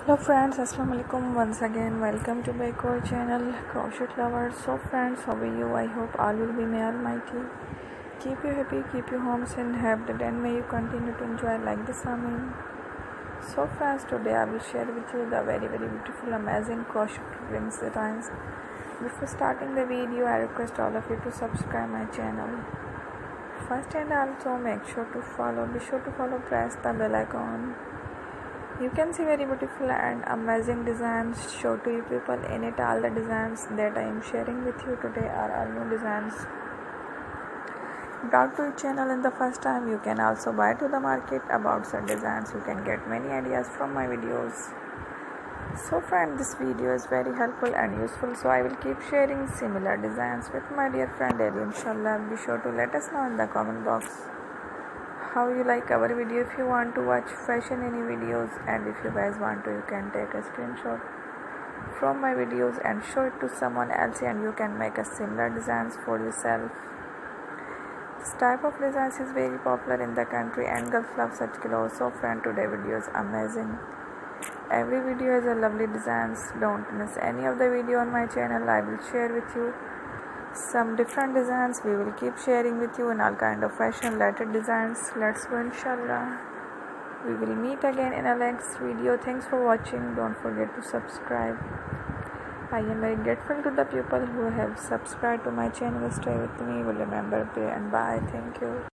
Hello friends, assalamu alaikum once again. Welcome to my core channel Crochet Lovers. So friends, how are you? I hope all will be may almighty. Keep you happy, keep you homes and happy, and may you continue to enjoy like this. Amen. So friends, today I will share with you the very beautiful amazing crochet rings designs. Before starting the video, I request all of you to subscribe my channel. First and also be sure to follow, press the bell icon. You can see very beautiful and amazing designs show to you people in it. All the designs that I am sharing with you today are all new designs brought to your channel in the first time. You can also buy to the market about such designs. You can get many ideas from my videos. So friend, this video is very helpful and useful, so I will keep sharing similar designs with my dear friend daily, inshallah. Be sure to let us know in the comment box how you like our video. If you want to watch fashion any videos, and if you guys want to, you can take a screenshot from my videos and show it to someone else, and you can make a similar designs for yourself. This type of designs is very popular in the country and Gulf love such clothes. So friend, today video is amazing. Every video has a lovely designs. Don't miss any of the video on my channel. I will share with you some different designs. We will keep sharing with you in all kind of fashion related designs. Let's go, inshallah. We will meet again in a next video. Thanks for watching. Don't forget to subscribe. I am very grateful to the people who have subscribed to my channel. Stay with me. Will remember, pray and bye. Thank you.